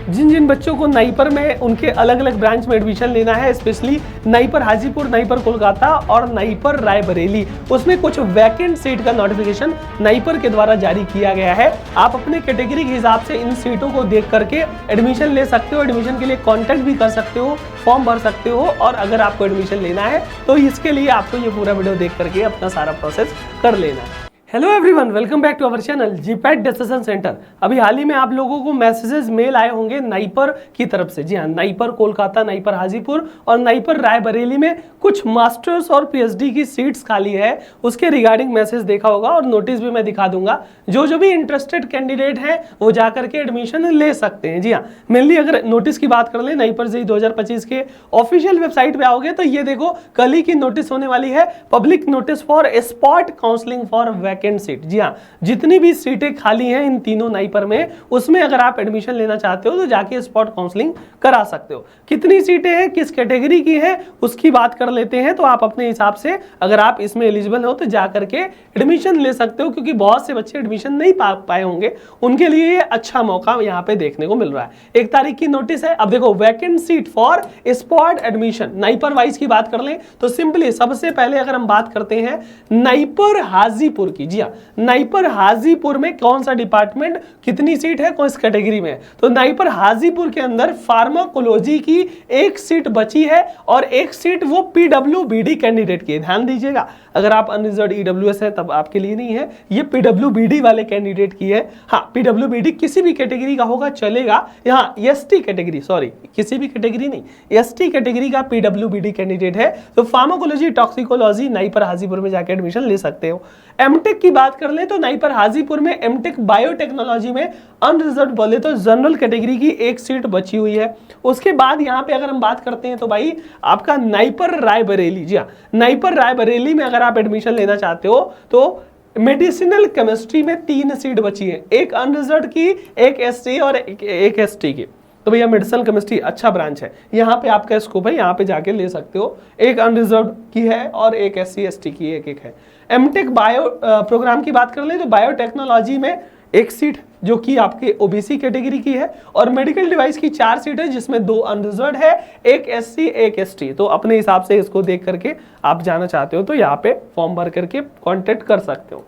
जिन जिन बच्चों को नाइपर में उनके अलग अलग ब्रांच में एडमिशन लेना है, specially NIPER Hajipur, NIPER Kolkata और नाइपर रायबरेली, उसमें कुछ वैकेंट सीट का नोटिफिकेशन नाइपर के द्वारा जारी किया गया है। आप अपने कैटेगरी के हिसाब से इन सीटों को देख करके एडमिशन ले सकते हो। एडमिशन के लिए कॉन्टैक्ट भी कर सकते हो, फॉर्म भर सकते हो, और अगर आपको एडमिशन लेना है तो इसके लिए आपको ये पूरा वीडियो देख करके अपना सारा प्रोसेस कर लेना है। Hello everyone, welcome back to our channel GPAT decision centre. अभी हाल ही में आप लोगों को मैसेजेस मेल आए होंगे नाइपर की तरफ से। जी हाँ, नाइपर कोलकाता, नाइपर हाजीपुर और नाइपर रायबरेली में कुछ मास्टर्स और पीएचडी की सीट्स खाली है, उसके रिगार्डिंग मैसेज देखा होगा और नोटिस भी मैं दिखा दूंगा। जो भी इंटरेस्टेड कैंडिडेट है वो जाकर के एडमिशन ले सकते हैं। जी हाँ, मेनली अगर नोटिस की बात कर ले, नाइपर जेईई 2025 के ऑफिशियल वेबसाइट पे आओगे तो ये देखो कल ही की नोटिस होने वाली है, public notice for spot counselling for vacant seat. जी हाँ, जितनी भी सीटें खाली हैं इन तीनों नाइपर में, उसमें अगर आप एडमिशन लेना चाहते हो तो जाके स्पॉट काउंसलिंग करा सकते हो। कितनी सीटें हैं, किस कैटेगरी की है, उसकी बात कर लेते हैं। तो आप अपने हिसाब से अगर आप इसमें एलिजिबल हो तो जाकर के एडमिशन ले सकते हो, क्योंकि बहुत से बच्चे एडमिशन नहीं पा पाए होंगे, उनके लिए ये अच्छा मौका यहाँ पे देखने को मिल रहा है। 1 तारीख की नोटिस है। अब देखो, vacant seat for spot admission NIPER wise की बात कर लें तो सिंपली सबसे पहले अगर हम बात करते हैं नाइपर हाजीपुर की। जी हाँ, नाइपर हाजीपुर में कौन सा डिपार्टमेंट, कितनी सीट है, कौन सी कैटेगरी में है, तो नाइपर हाजीपुर के अंदर फार्माकोलॉजी की 1 सीट बची है और 1 सीट वो पीडब्ल्यूबीडी कैंडिडेट की है। ध्यान दीजिएगा, अगर आप अनरिजर्व्ड ईडब्ल्यूएस है तब आपके लिए नहीं है, ये पीडब्ल्यूबीडी वाले कैंडिडेट की है। हाँ, पीडब्ल्यूबीडी किसी भी कैटेगरी का होगा चलेगा। यहाँ एसटी कैटेगरी, सॉरी किसी भी कैटेगरी नहीं, एसटी कैटेगरी का पीडब्ल्यूबीडी कैंडिडेट है तो फार्माकोलॉजी टॉक्सिकोलॉजी नाइपर हाजीपुर में जाकर एडमिशन ले सकते हो। एमटेक की बात कर ले तो नाइपर हाजीपुर में एमटेक बायोटेक्नोलॉजी में अनरिजर्व्ड बोले तो जनरल कैटेगरी की 1 सीट बची हुई है। उसके बाद यहाँ पे अगर हम बात करते हैं तो भाई आपका नाइपर रायबरेली। जी हाँ, नाइपर रायबरेली में अगर आप एडमिशन लेना चाहते हो तो मेडिसिनल केमिस्ट्री में 3 सीट बची है, 1 अनरिजर्व्ड की, 1 एसटी और 1 एसटी की। तो भैया मेडिसिनल केमिस्ट्री अच्छा ब्रांच है, यहाँ पे आपका स्कोप है, यहाँ पे जाके ले सकते हो। 1 अनरिजर्व्ड की है और 1 एससी एसटी की एक है। एमटेक बायो प्रोग्राम की बात कर ले तो बायोटेक्नोलॉजी में 1 सीट जो कि आपके ओबीसी कैटेगरी की है, और मेडिकल डिवाइस की 4 सीट है जिसमें 2 अनरिजर्व्ड है, 1 एससी 1 एसटी। तो अपने हिसाब से इसको देख करके आप जाना चाहते हो तो यहाँ पे फॉर्म भर करके कॉन्टेक्ट कर सकते हो।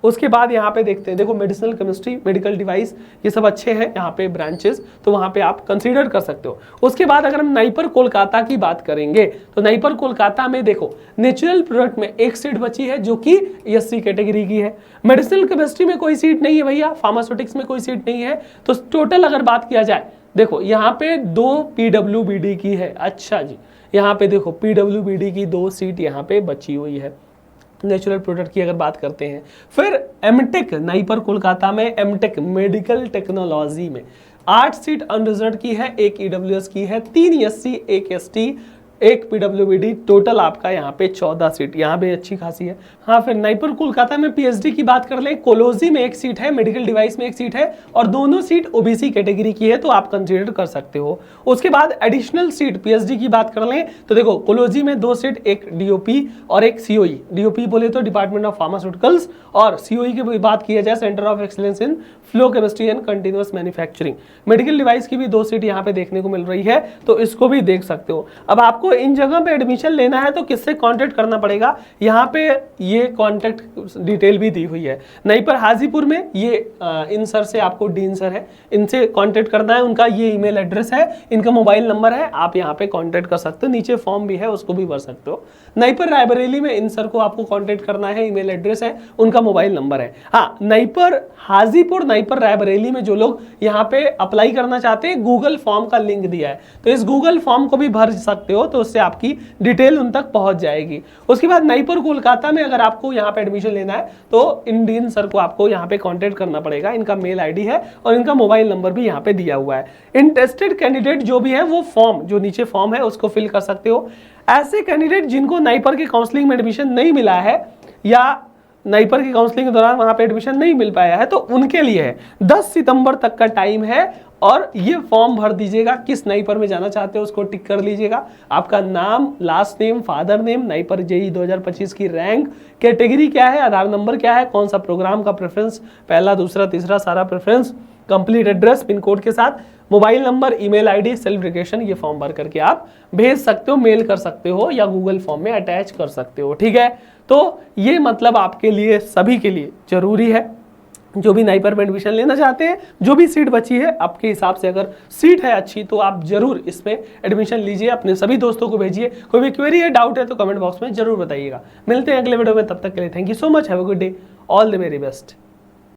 उसके बाद यहाँ पे देखते हैं, देखो मेडिसिनल केमिस्ट्री, मेडिकल डिवाइस, ये सब अच्छे हैं यहाँ पे ब्रांचेस, तो वहाँ पे आप कंसीडर कर सकते हो। उसके बाद अगर हम नाइपर कोलकाता की बात करेंगे तो नाइपर कोलकाता में देखो नेचुरल प्रोडक्ट में 1 सीट बची है जो कि एससी कैटेगरी की है। मेडिसिनल केमिस्ट्री में कोई सीट नहीं है भैया, फार्मास्यूटिक्स में कोई सीट नहीं है। तो टोटल अगर बात किया जाए, देखो यहाँ पे 2 पीडब्ल्यूबीडी की है। अच्छा जी, यहाँ पे देखो पीडब्ल्यूबीडी की 2 सीट यहाँ पे बची हुई है। नेचुरल प्रोडक्ट की अगर बात करते हैं, फिर एमटेक नाइपर कोलकाता में एमटेक मेडिकल टेक्नोलॉजी में 8 सीट अनरिजर्व्ड की है, 1 ईडब्ल्यूएस की है, 3 एससी 1 एसटी 1 पीडब्ल्यूबीडी, टोटल आपका यहाँ पे 14 सीट, यहाँ पे अच्छी खासी है। हाँ, फिर नाइपर कोलकाता में पीएचडी की बात कर ले, कोलोजी में 1 सीट है, मेडिकल डिवाइस में 1 सीट है और दोनों सीट ओबीसी कैटेगरी की है, तो आप कंसीडर कर सकते हो। उसके बाद एडिशनल सीट पीएचडी की बात कर लें तो देखो कोलोजी में 2 सीट, 1 डीओपी और 1 सीओई। डीओपी बोले तो डिपार्टमेंट ऑफ फार्मास्यूटिकल्स, और सीओई की बात किया जाए centre of excellence in flow chemistry and continuous manufacturing. Medical device की भी 2 सीट यहाँ पे देखने को मिल रही है, तो इसको भी देख सकते हो। अब आपको इन जगह पे एडमिशन लेना है तो किससे कांटेक्ट करना पड़ेगा, यहाँ पे ये कांटेक्ट डिटेल भी दी हुई है। नाइपर हाजीपुर में ये इन सर से, आपको डीन सर है, इनसे कांटेक्ट करना है। उनका ये ईमेल एड्रेस है, इनका मोबाइल नंबर है, आप यहाँ पे कांटेक्ट कर सकते हो। नीचे फॉर्म भी है, उसको भी भर सकते हो। नाइपर रायबरेली में इन सर को आपको कांटेक्ट करना है, ईमेल एड्रेस है, उनका मोबाइल नंबर है। हाँ, नाइपर हाजीपुर, नाइपर रायबरेली में जो लोग यहाँ पे अप्लाई करना चाहते हैं, गूगल फॉर्म का लिंक दिया है, तो इस गूगल फॉर्म को भी भर सकते हो, तो उससे आपकी डिटेल उन तक पहुंच जाएगी। उसके बाद नाइपर कोलकाता में अगर आपको यहाँ पे एडमिशन लेना है तो इंडियन सर को आपको यहाँ पे कांटेक्ट करना पड़ेगा। इनका मेल आईडी है और इनका मोबाइल नंबर भी यहाँ पे दिया हुआ है। इंटरेस्टेड कैंडिडेट जो भी है वो फॉर्म, जो नीचे फॉर्म है उसको फिल कर सकते हो। ऐसे कैंडिडेट जिनको नाइपर के काउंसलिंग में एडमिशन नहीं मिला है या नाइपर की काउंसलिंग के दौरान वहां पे एडमिशन नहीं मिल पाया है, तो उनके लिए है 10 सितंबर तक का टाइम है और ये फॉर्म भर दीजिएगा। किस नाइपर में जाना चाहते हो उसको टिक कर लीजिएगा, आपका नाम, last name, father name, NIPER JEE 2025 की रैंक, कैटेगरी क्या है, आधार नंबर क्या है, कौन सा प्रोग्राम का प्रेफरेंस, पहला, दूसरा, तीसरा, सारा preference, complete address pin code के साथ, mobile number, email ID, self verification, ये फॉर्म भर करके आप भेज सकते हो, मेल कर सकते हो या गूगल फॉर्म में अटैच कर सकते हो। ठीक है, तो ये मतलब आपके लिए, सभी के लिए जरूरी है जो भी नाइपर में एडमिशन लेना चाहते हैं। जो भी सीट बची है आपके हिसाब से, अगर सीट है अच्छी तो आप जरूर इसमें एडमिशन लीजिए, अपने सभी दोस्तों को भेजिए। कोई भी क्वेरी है, डाउट है तो कमेंट बॉक्स में जरूर बताइएगा। मिलते हैं अगले वीडियो में, तब तक के लिए thank you so much, have a good day, all the very best.